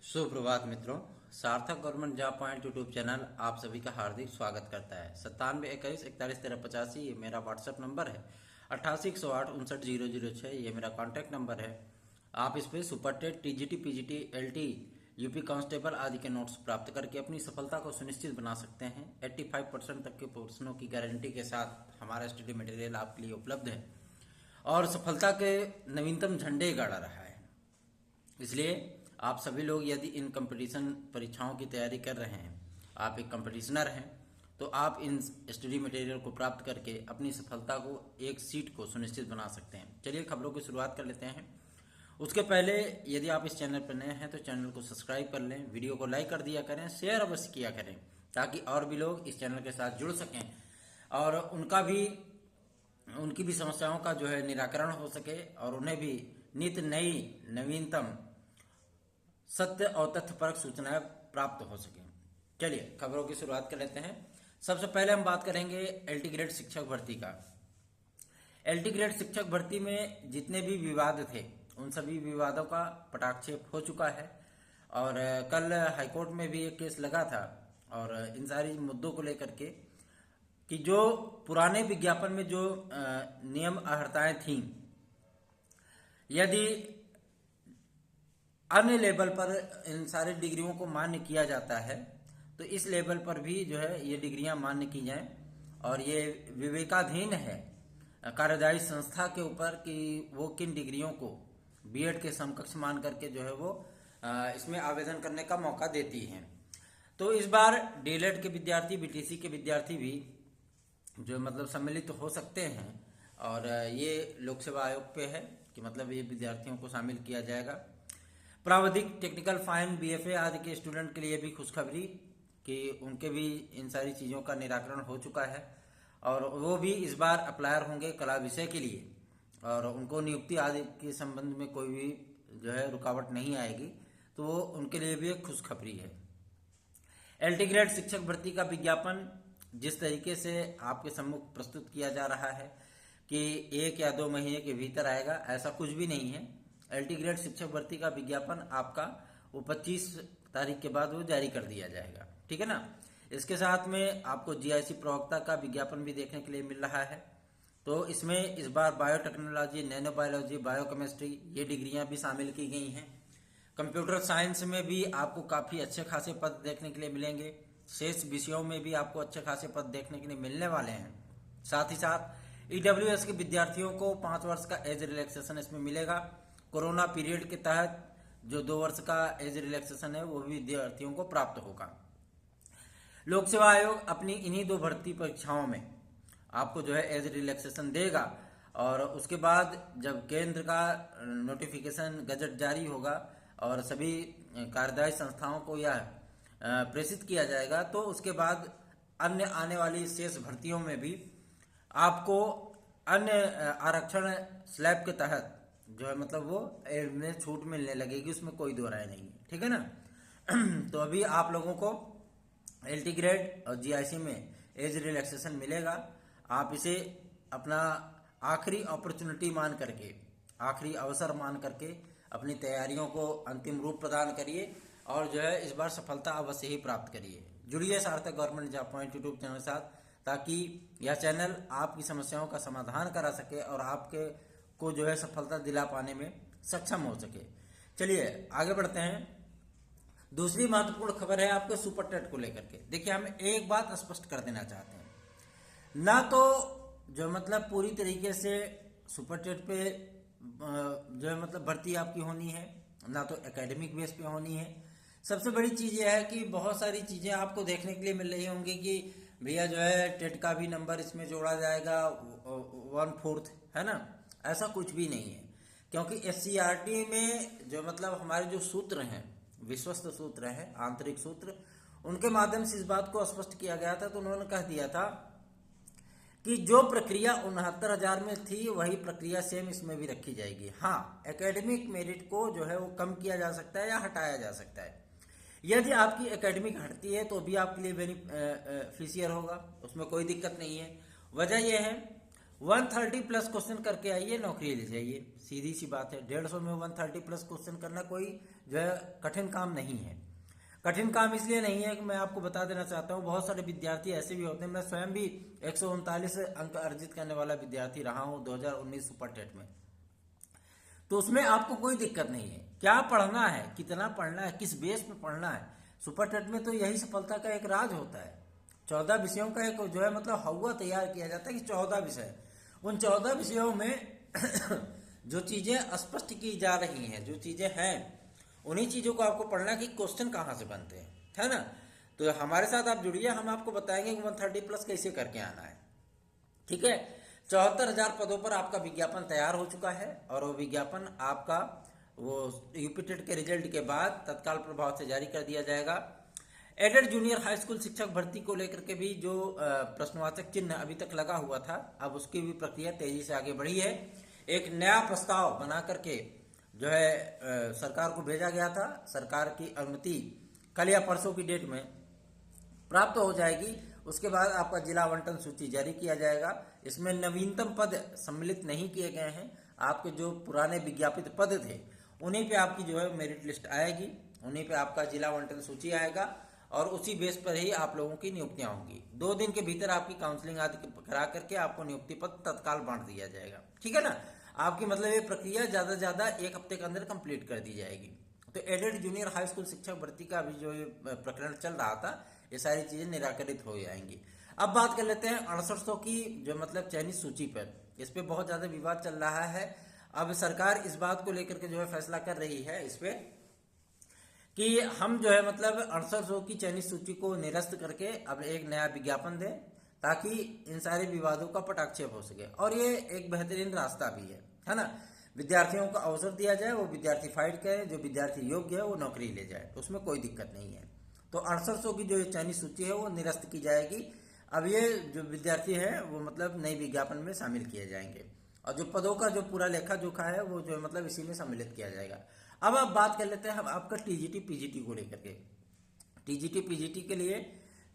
सुप्रभात मित्रों। सार्थक government job point YouTube channel आप सभी का हार्दिक स्वागत करता है। 9721411385 ये मेरा व्हाट्सएप नंबर है। 8810859006 ये मेरा कॉन्टैक्ट नंबर है। आप इस पे super TET, TGT, PGT, LT, UP constable आदि के नोट्स प्राप्त करके अपनी सफलता को सुनिश्चित बना सकते हैं। 85% तक के प्रश्नों की गारंटी के साथ हमारा स्टडी मटेरियल आपके लिए उपलब्ध है और सफलता के नवीनतम झंडे गाड़ा रहा है। इसलिए आप सभी लोग यदि इन कंपटीशन परीक्षाओं की तैयारी कर रहे हैं, आप एक कंपटीशनर हैं, तो आप इन स्टडी मटेरियल को प्राप्त करके अपनी सफलता को, एक सीट को सुनिश्चित बना सकते हैं। चलिए खबरों की शुरुआत कर लेते हैं। उसके पहले यदि आप इस चैनल पर नए हैं तो चैनल को सब्सक्राइब कर लें, वीडियो को लाइक कर दिया करें, शेयर अवश्य किया करें ताकि और भी लोग इस चैनल के साथ जुड़ सकें और उनकी भी समस्याओं का जो है निराकरण हो सके और उन्हें भी नित्य नई नवीनतम सत्य और तथ्यपरक सूचनाएं प्राप्त हो सके। चलिए खबरों की शुरुआत कर लेते हैं। सबसे पहले हम बात करेंगे एलटी ग्रेड शिक्षक भर्ती का। एलटी ग्रेड शिक्षक भर्ती में जितने भी विवाद थे उन सभी विवादों का पटाक्षेप हो चुका है और कल हाईकोर्ट में भी एक केस लगा था और इन सारी मुद्दों को लेकर के कि जो पुराने विज्ञापन में जो नियम अहर्ताएं थीं, यदि अन्य लेवल पर इन सारे डिग्रियों को मान्य किया जाता है तो इस लेवल पर भी जो है ये डिग्रियां मान्य की जाएं और ये विवेकाधीन है कार्यदायी संस्था के ऊपर कि वो किन डिग्रियों को बीएड के समकक्ष मान करके जो है वो इसमें आवेदन करने का मौका देती हैं। तो इस बार डीएलएड के विद्यार्थी, बीटीसी के विद्यार्थी भी जो मतलब सम्मिलित तो हो सकते हैं और ये लोक सेवा आयोग पे है कि मतलब ये विद्यार्थियों को शामिल किया जाएगा। प्राविधिक, टेक्निकल, फाइन, बीएफए आदि के स्टूडेंट के लिए भी खुशखबरी कि उनके भी इन सारी चीज़ों का निराकरण हो चुका है और वो भी इस बार अप्लायर होंगे कला विषय के लिए और उनको नियुक्ति आदि के संबंध में कोई भी जो है रुकावट नहीं आएगी, तो वो उनके लिए भी एक खुशखबरी है। एलटी ग्रेड शिक्षक भर्ती का विज्ञापन जिस तरीके से आपके सम्मुख प्रस्तुत किया जा रहा है कि 1 या 2 महीने के भीतर आएगा, ऐसा कुछ भी नहीं है। एलटी ग्रेड शिक्षक भर्ती का विज्ञापन आपका वो 25 तारीख के बाद वो जारी कर दिया जाएगा, ठीक है ना। इसके साथ में आपको जीआईसी प्रवक्ता का विज्ञापन भी देखने के लिए मिल रहा है। तो इसमें इस बार बायोटेक्नोलॉजी, नैनो बायोलॉजी, बायोकेमिस्ट्री ये डिग्रियां भी शामिल की गई हैं। कंप्यूटर साइंस में भी आपको काफ़ी अच्छे खासे पद देखने के लिए मिलेंगे। शेष विषयों में भी आपको अच्छे खासे पद देखने के लिए मिलने वाले हैं। साथ ही साथ ईडब्ल्यूएस के विद्यार्थियों को 5 वर्ष का एज रिलैक्सेशन इसमें मिलेगा। कोरोना पीरियड के तहत जो 2 वर्ष का एज रिलैक्सेशन है वो भी विद्यार्थियों को प्राप्त होगा। लोक सेवा आयोग अपनी इन्हीं 2 भर्ती परीक्षाओं में आपको जो है एज रिलैक्सेशन देगा और उसके बाद जब केंद्र का नोटिफिकेशन गजट जारी होगा और सभी कार्यदायी संस्थाओं को यह प्रेषित किया जाएगा तो उसके बाद अन्य आने वाली शेष भर्तियों में भी आपको अन्य आरक्षण स्लैब के तहत जो है मतलब वो में छूट मिलने लगेगी, उसमें कोई दो राय नहीं है, ठीक है ना। तो अभी आप लोगों को एलटी ग्रेड और जीआईसी में एज रिलैक्सेशन मिलेगा। आप इसे अपना आखिरी अपॉर्चुनिटी मान करके, आखिरी अवसर मान करके अपनी तैयारियों को अंतिम रूप प्रदान करिए और जो है इस बार सफलता अवश्य ही प्राप्त करिए। जुड़िए सार्थक government job point YouTube channel के साथ ताकि यह चैनल आपकी समस्याओं का समाधान करा सके और आपके को जो है सफलता दिला पाने में सक्षम हो सके। चलिए आगे बढ़ते हैं। दूसरी महत्वपूर्ण खबर है आपके सुपर टेट को लेकर के। देखिए हम एक बात स्पष्ट कर देना चाहते हैं, ना तो जो मतलब पूरी तरीके से सुपर टेट पे जो है मतलब भर्ती आपकी होनी है, ना तो एकेडमिक बेस पे होनी है। सबसे बड़ी चीज यह है कि बहुत सारी चीजें आपको देखने के लिए मिल रही होंगी कि भैया जो है टेट का भी नंबर इसमें जोड़ा जाएगा 1/4, है ना। ऐसा कुछ भी नहीं है क्योंकि एससीईआरटी में जो मतलब हमारे जो सूत्र हैं, विश्वस्त सूत्र हैं, आंतरिक सूत्र, उनके माध्यम से इस बात को स्पष्ट किया गया था। तो उन्होंने कह दिया था कि जो प्रक्रिया 69,000 में थी वही प्रक्रिया सेम इसमें भी रखी जाएगी। हाँ, एकेडमिक मेरिट को जो है वो कम किया जा सकता है या हटाया जा सकता है। यदि आपकी एकेडमिक हटती है तो भी आपके लिए बेनिफिशियर होगा, उसमें कोई दिक्कत नहीं है। वजह यह है 130 प्लस क्वेश्चन करके आइए, नौकरी ले जाइए, सीधी सी बात है। 150 में 130 प्लस क्वेश्चन करना कोई जो है कठिन काम नहीं है। कठिन काम इसलिए नहीं है कि मैं आपको बता देना चाहता हूँ, बहुत सारे विद्यार्थी ऐसे भी होते हैं, मैं स्वयं भी 139 अंक अर्जित करने वाला विद्यार्थी रहा हूँ 2019 सुपर टेट में। तो उसमें आपको कोई दिक्कत नहीं है, क्या पढ़ना है, कितना पढ़ना है, किस बेस पे पढ़ना है। सुपर टेट में तो यही सफलता का एक राज होता है। 14 विषयों का एक जो है मतलब हवा तैयार किया जाता है कि 14 विषय, उन 14 विषयों में जो चीजें स्पष्ट की जा रही हैं, जो चीजें हैं, उन्हीं चीजों को आपको पढ़ना कि क्वेश्चन कहाँ से बनते हैं, है ना। तो हमारे साथ आप जुड़िए, हम आपको बताएंगे कि 130 प्लस कैसे करके आना है। ठीक है, 74,000 पदों पर आपका विज्ञापन तैयार हो चुका है और वो विज्ञापन आपका वो यूपी टेट के रिजल्ट के बाद तत्काल प्रभाव से जारी कर दिया जाएगा। एडेड जूनियर हाई स्कूल शिक्षक भर्ती को लेकर के भी जो प्रश्नवाचक चिन्ह अभी तक लगा हुआ था, अब उसकी भी प्रक्रिया तेजी से आगे बढ़ी है। एक नया प्रस्ताव बना करके जो है सरकार को भेजा गया था, सरकार की अनुमति कल या परसों की डेट में प्राप्त हो जाएगी। उसके बाद आपका जिला आवंटन सूची जारी किया जाएगा। इसमें नवीनतम पद सम्मिलित नहीं किए गए हैं, आपके जो पुराने विज्ञापित पद थे उन्हीं पे आपकी जो है मेरिट लिस्ट आएगी, उन्हीं पे आपका जिला आवंटन सूची आएगा और उसी बेस पर ही आप लोगों की नियुक्तियां होंगी। 2 दिन के भीतर आपकी काउंसलिंग आदि करा करके आपको नियुक्ति पत्र तत्काल बांट दिया जाएगा। ठीक है ना, आपकी मतलब ये प्रक्रिया ज्यादा से ज्यादा 1 हफ्ते के अंदर कंप्लीट कर दी जाएगी। तो एडेड जूनियर हाई स्कूल शिक्षक भर्ती का अभी जो प्रकरण चल रहा था, ये सारी चीजें निराकरित हो जाएंगी। अब बात कर लेते हैं 6800 की जो मतलब चयनित सूची पर, इस पे बहुत ज्यादा विवाद चल रहा है। अब सरकार इस बात को लेकर के जो है फैसला कर रही है इस पे कि हम जो है मतलब 6800 की चयनित सूची को निरस्त करके अब एक नया विज्ञापन दें ताकि इन सारे विवादों का पटाक्षेप हो सके। और ये एक बेहतरीन रास्ता भी है ना। विद्यार्थियों को अवसर दिया जाए, वो विद्यार्थी फाइट करे, जो विद्यार्थी योग्य है वो नौकरी ले जाए, तो उसमें कोई दिक्कत नहीं है। तो 6800 की जो चयनित सूची है वो निरस्त की जाएगी। अब ये जो विद्यार्थी है वो मतलब नई विज्ञापन में शामिल किए जाएंगे और जो पदों का जो पूरा लेखा जोखा है वो जो मतलब इसी में सम्मिलित किया जाएगा। अब आप बात कर लेते हैं हम आपका टीजीटी पीजीटी को लेकर के। टीजीटी पीजीटी के लिए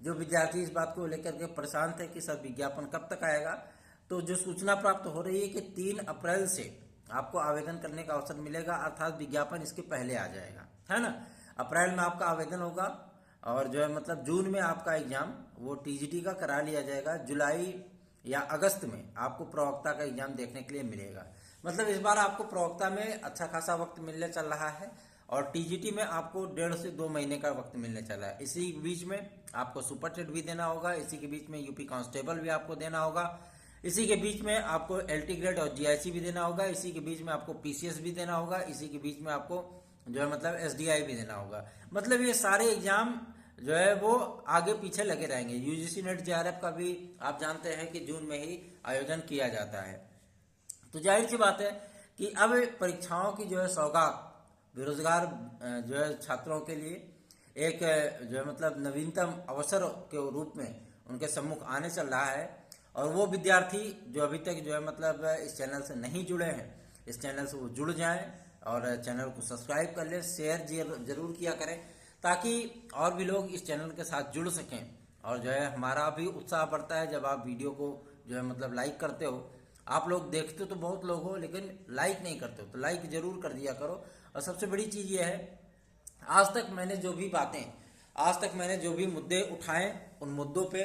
जो विद्यार्थी इस बात को लेकर के परेशान थे कि सर विज्ञापन कब तक आएगा, तो जो सूचना प्राप्त हो रही है कि 3 अप्रैल से आपको आवेदन करने का अवसर मिलेगा, अर्थात विज्ञापन इसके पहले आ जाएगा, है ना। अप्रैल में आपका आवेदन होगा और जो है मतलब जून में आपका एग्जाम वो टीजीटी का करा लिया जाएगा। जुलाई या अगस्त में आपको प्रवक्ता का एग्जाम देखने के लिए मिलेगा। मतलब इस बार आपको प्रवक्ता में अच्छा खासा वक्त मिलने चल रहा है और टीजीटी में आपको 1.5 से 2 महीने का वक्त मिलने चला है। इसी बीच में आपको सुपर टेट भी देना होगा, इसी के बीच में यूपी कांस्टेबल भी आपको देना होगा, इसी के बीच में आपको एलटी ग्रेड और जीआईसी भी देना होगा, इसी के बीच में आपको पीसीएस भी देना होगा, इसी के बीच में आपको जो है मतलब एसडीआई भी देना होगा। मतलब ये सारे एग्जाम जो है वो आगे पीछे लगे रहेंगे। यूजीसी नेट जेआरएफ का भी आप जानते हैं कि जून में ही आयोजन किया जाता है। तो जाहिर सी बात है कि अब परीक्षाओं की जो है सौगात बेरोजगार जो है छात्रों के लिए एक जो है मतलब नवीनतम अवसर के रूप में उनके सम्मुख आने चल रहा है। और वो विद्यार्थी जो अभी तक जो है मतलब इस चैनल से नहीं जुड़े हैं, इस चैनल से वो जुड़ जाएं और चैनल को सब्सक्राइब कर लें, शेयर जरूर किया करें ताकि और भी लोग इस चैनल के साथ जुड़ सकें। और जो है हमारा भी उत्साह बढ़ता है जब आप वीडियो को जो है मतलब लाइक करते हो। आप लोग देखते तो बहुत लोग हो लेकिन लाइक नहीं करते हो, तो लाइक जरूर कर दिया करो। और सबसे बड़ी चीज ये है, आज तक मैंने जो भी मुद्दे उठाए उन मुद्दों पे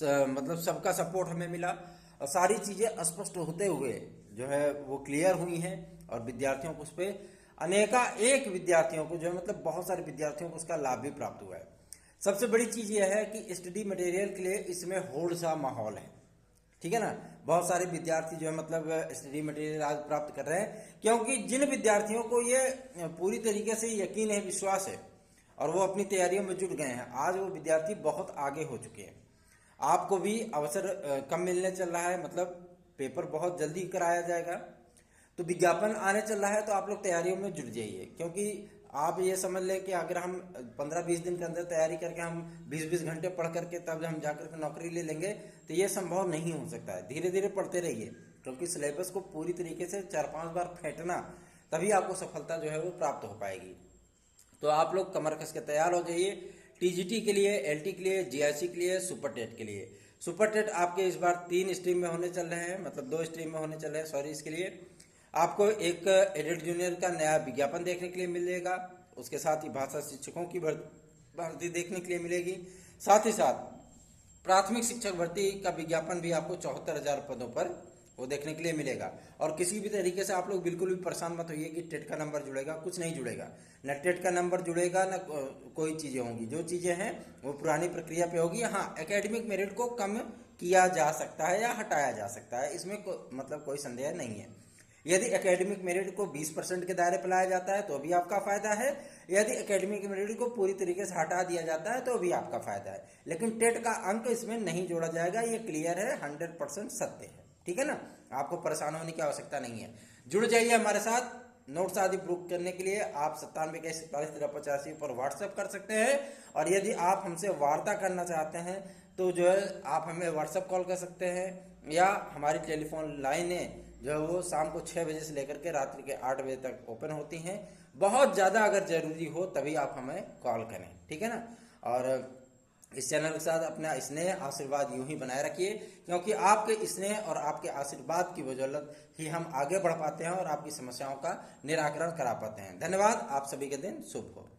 मतलब सबका सपोर्ट हमें मिला और सारी चीजें स्पष्ट होते हुए जो है वो क्लियर हुई हैं और विद्यार्थियों को उस पर एक विद्यार्थियों को जो है मतलब बहुत सारे विद्यार्थियों को उसका लाभ भी प्राप्त हुआ है। सबसे बड़ी चीज यह है कि स्टडी मटेरियल के लिए इसमें होड़ सा माहौल है, ठीक है ना। बहुत सारे विद्यार्थी जो है मतलब स्टडी मटेरियल आज प्राप्त कर रहे हैं क्योंकि जिन विद्यार्थियों को ये पूरी तरीके से यकीन है, विश्वास है और वो अपनी तैयारियों में जुट गए हैं, आज वो विद्यार्थी बहुत आगे हो चुके हैं। आपको भी अवसर कम मिलने चल रहा है, मतलब पेपर बहुत जल्दी कराया जाएगा। तो विज्ञापन आने चल रहा है तो आप लोग तैयारियों में जुट जाइए, क्योंकि आप ये समझ लें कि अगर हम 15-20 दिन के अंदर तैयारी करके हम 20-20 घंटे पढ़ करके तब हम जाकर के नौकरी ले लेंगे तो ये संभव नहीं हो सकता है। धीरे धीरे पढ़ते रहिए क्योंकि सिलेबस को पूरी तरीके से 4-5 बार फेंटना तभी आपको सफलता जो है वो प्राप्त हो पाएगी। तो आप लोग कमर कस के तैयार हो जाइए टीजीटी के लिए, एलटी के लिए, जीआईसी के लिए, सुपर टेट के लिए। सुपर टेट आपके इस बार 3 स्ट्रीम में होने चल रहे हैं, मतलब 2 स्ट्रीम में होने चल रहे हैं, सॉरी इसके लिए। आपको एक एडेड जूनियर का नया विज्ञापन देखने के लिए मिलेगा, उसके साथ ही भाषा शिक्षकों की भर्ती देखने के लिए मिलेगी। साथ ही साथ प्राथमिक शिक्षक भर्ती का विज्ञापन भी आपको 74,000 पदों पर वो देखने के लिए मिलेगा। और किसी भी तरीके से आप लोग बिल्कुल भी परेशान मत होइए कि टेट का नंबर जुड़ेगा, कुछ नहीं जुड़ेगा। न टेट का नंबर जुड़ेगा न कोई चीज़ें होंगी, जो चीज़ें हैं वो पुरानी प्रक्रिया पे होगी। हाँ, एकेडमिक मेरिट को कम किया जा सकता है या हटाया जा सकता है, इसमें मतलब कोई संदेह नहीं है। यदि एकेडमिक मेरिट को 20% के दायरे पर लाया जाता है तो भी आपका फायदा है, यदि एकेडमिक मेरिट को पूरी तरीके से हटा दिया जाता है तो भी आपका फायदा है। लेकिन टेट का अंक इसमें नहीं जोड़ा जाएगा, ये क्लियर है, 100% सत्य है, ठीक है ना। आपको परेशान होने की आवश्यकता नहीं है। जुड़ जाइए हमारे साथ। नोट्स आदि बुक करने के लिए आप 97 पर व्हाट्सएप कर सकते हैं। और यदि आप हमसे वार्ता करना चाहते हैं तो जो है आप हमें व्हाट्सएप कॉल कर सकते हैं, या हमारी टेलीफोन लाइनें जो है वो शाम को 6 बजे से लेकर के रात्रि के 8 बजे तक ओपन होती हैं। बहुत ज़्यादा अगर जरूरी हो तभी आप हमें कॉल करें, ठीक है ना। और इस चैनल के साथ अपना स्नेह आशीर्वाद यूं ही बनाए रखिए, क्योंकि आपके स्नेह और आपके आशीर्वाद की बदौलत ही हम आगे बढ़ पाते हैं और आपकी समस्याओं का निराकरण करा पाते हैं। धन्यवाद। आप सभी के दिन शुभ हो।